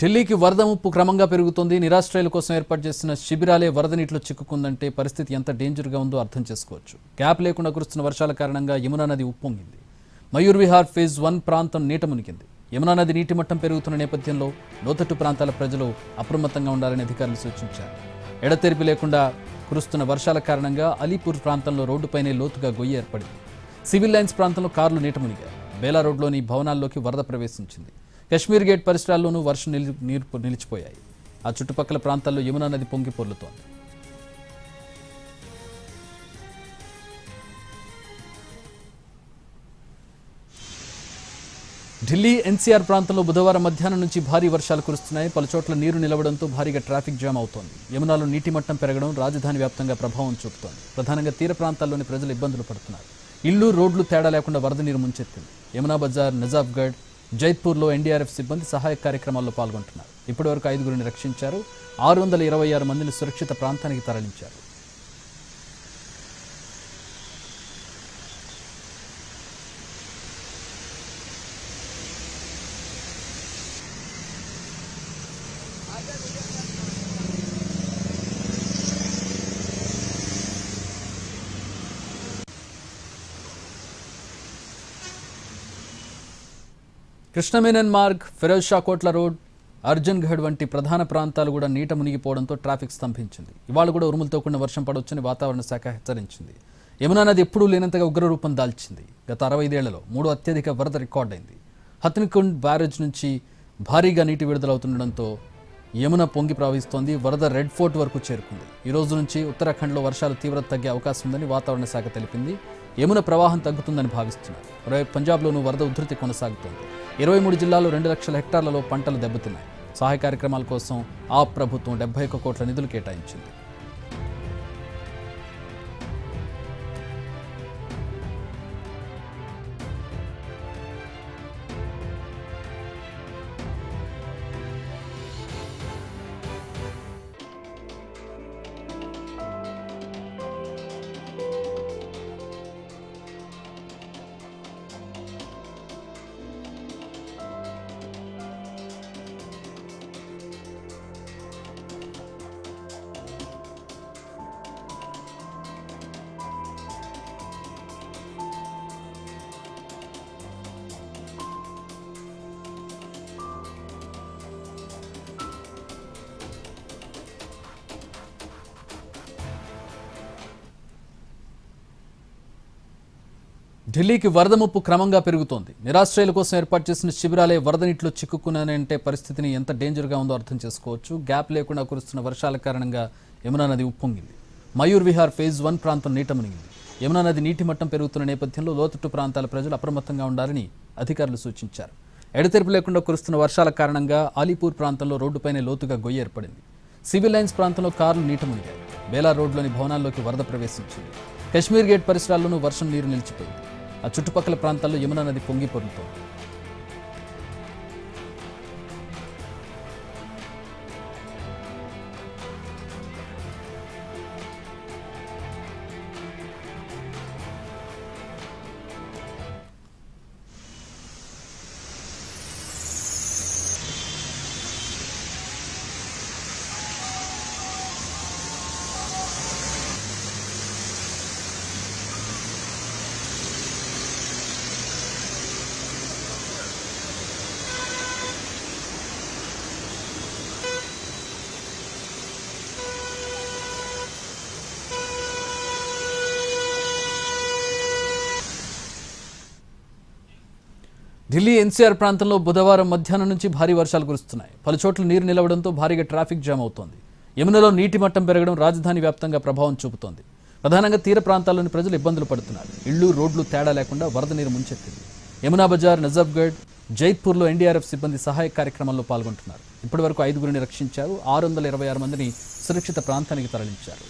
ఢిల్లీకి వరద ముప్పు క్రమంగా పెరుగుతోంది. నిరాశ్రయుల కోసం ఏర్పాటు చేసిన శిబిరాలే వరద నీటిలో చిక్కుకుందంటే పరిస్థితి ఎంత డేంజర్గా ఉందో అర్థం చేసుకోవచ్చు. గ్యాప్ లేకుండా కురుస్తున్న వర్షాల కారణంగా యమునా నది ఉప్పొంగింది. మయూర్ విహార్ ఫేజ్ 1 ప్రాంతం నీట మునిగింది. యమునా నది నీటి మట్టం పెరుగుతున్న నేపథ్యంలో లోతట్టు ప్రాంతాల ప్రజలు అప్రమత్తంగా ఉండాలని అధికారులు సూచించారు. ఎడతెరిపి లేకుండా కురుస్తున్న వర్షాల కారణంగా అలీపూర్ ప్రాంతంలో రోడ్డుపైనే లోతుగా గొయ్యి ఏర్పడింది. సివిల్ లైన్స్ ప్రాంతంలో కార్లు నీట మునిగాయి. బేలా రోడ్లోని భవనాల్లోకి వరద ప్రవేశించింది. కశ్మీర్ గేట్ పరిసరాల్లోనూ వర్షం నీరు నిలిచిపోయాయి. ఆ చుట్టుపక్కల ప్రాంతాల్లో యమునా నది పొంగి పొర్లుతోంది. ఢిల్లీ ఎన్సీఆర్ ప్రాంతంలో బుధవారం మధ్యాహ్నం నుంచి భారీ వర్షాలు కురుస్తున్నాయి. పలుచోట్ల నీరు నిలవడంతో భారీగా ట్రాఫిక్ జామ్ అవుతోంది. యమునాలో నీటి మట్టం పెరగడం రాజధాని వ్యాప్తంగా ప్రభావం చూపుతోంది. ప్రధానంగా తీర ప్రాంతాల్లోని ప్రజలు ఇబ్బందులు పడుతున్నారు. ఇళ్లు రోడ్లు తేడా లేకుండా వరద నీరు ముంచెత్తింది. యమునా బజార్, నిజాఫ్గఢ్, జైత్పూర్లో ఎన్డీఆర్ఎఫ్ సిబ్బంది సహాయ కార్యక్రమాల్లో పాల్గొంటున్నారు. ఇప్పటివరకు 5గురిని రక్షించారు. 626 మందిని సురక్షిత ప్రాంతానికి తరలించారు. కృష్ణమేనన్ మార్గ్, ఫిరోజ్ షా కోట్ల రోడ్, అర్జన్గఢ్ వంటి ప్రధాన ప్రాంతాలు కూడా నీట మునిగిపోవడంతో ట్రాఫిక్ స్తంభించింది. ఇవాళ కూడా ఉరుములతో కూడిన వర్షం పడవచ్చని వాతావరణ శాఖ హెచ్చరించింది. యమునా నది ఎప్పుడూ లేనంతగా ఉగ్రరూపం దాల్చింది. గత 65 ఏళ్లలో 3వ అత్యధిక వరద రికార్డైంది. హత్నికుండ్ బ్యారేజ్ నుంచి భారీగా నీటి విడుదలవుతుండడంతో యమున పొంగి ప్రవహిస్తోంది. వరద రెడ్ ఫోర్ట్ వరకు చేరుకుంది. ఈ రోజు నుంచి ఉత్తరాఖండ్లో వర్షాలు తీవ్రత తగ్గే అవకాశం ఉందని వాతావరణ శాఖ తెలిపింది. యమున ప్రవాహం తగ్గుతుందని భావిస్తున్నారు. మరోవైపు పంజాబ్లోనూ వరద ఉధృతి కొనసాగుతోంది. 23 జిల్లాల్లో 2 లక్షల హెక్టార్లలో పంటలు దెబ్బతిన్నాయి. సహాయ కార్యక్రమాల కోసం ఆ ప్రభుత్వం 71 కోట్ల నిధులు కేటాయించింది. ఢిల్లీకి వరద ముప్పు క్రమంగా పెరుగుతోంది. నిరాశ్రయుల కోసం ఏర్పాటు చేసిన శిబిరాలే వరద నీటిలో చిక్కుకున్నాయంటే పరిస్థితిని ఎంత డేంజర్గా ఉందో అర్థం చేసుకోవచ్చు. గ్యాప్ లేకుండా కురుస్తున్న వర్షాల కారణంగా యమునా నది ఉప్పొంగింది. మయూర్ విహార్ ఫేజ్ 1 ప్రాంతం నీట మునిగింది. యమునా నది నీటి మట్టం పెరుగుతున్న నేపథ్యంలో లోతట్టు ప్రాంతాల ప్రజలు అప్రమత్తంగా ఉండాలని అధికారులు సూచించారు. ఎడతెరిపి లేకుండా కురుస్తున్న వర్షాల కారణంగా అలీపూర్ ప్రాంతంలో రోడ్డుపైనే లోతుగా గొయ్యి ఏర్పడింది. సివిల్ లైన్స్ ప్రాంతంలో కార్లు నీట మునిగాయి. బేలా రోడ్లోని భవనాల్లోకి వరద ప్రవేశించింది. కశ్మీర్ గేట్ పరిసరాల్లోనూ వర్షం నీరు నిలిచిపోయింది. ఆ చుట్టుపక్కల ప్రాంతాల్లో యమునా నది పొంగి పొర్లుతోంది. ఢిల్లీ ఎన్సీఆర్ ప్రాంతంలో బుధవారం మధ్యాహ్నం నుంచి భారీ వర్షాలు కురుస్తున్నాయి. పలుచోట్ల నీరు నిలవడంతో భారీగా ట్రాఫిక్ జామ్ అవుతోంది. యమునలో నీటి మట్టం పెరగడం రాజధాని వ్యాప్తంగా ప్రభావం చూపుతోంది. ప్రధానంగా తీర ప్రాంతాల్లోని ప్రజలు ఇబ్బందులు పడుతున్నారు. ఇళ్లు రోడ్లు తేడా లేకుండా వరద నీరు ముంచెత్తింది. యమునా బజార్, నిజాఫ్గఢ్, జైత్పూర్లో ఎన్డీఆర్ఎఫ్ సిబ్బంది సహాయ కార్యక్రమాల్లో పాల్గొంటున్నారు. ఇప్పటివరకు 5గురిని రక్షించారు. 626 మందిని సురక్షిత ప్రాంతానికి తరలించారు.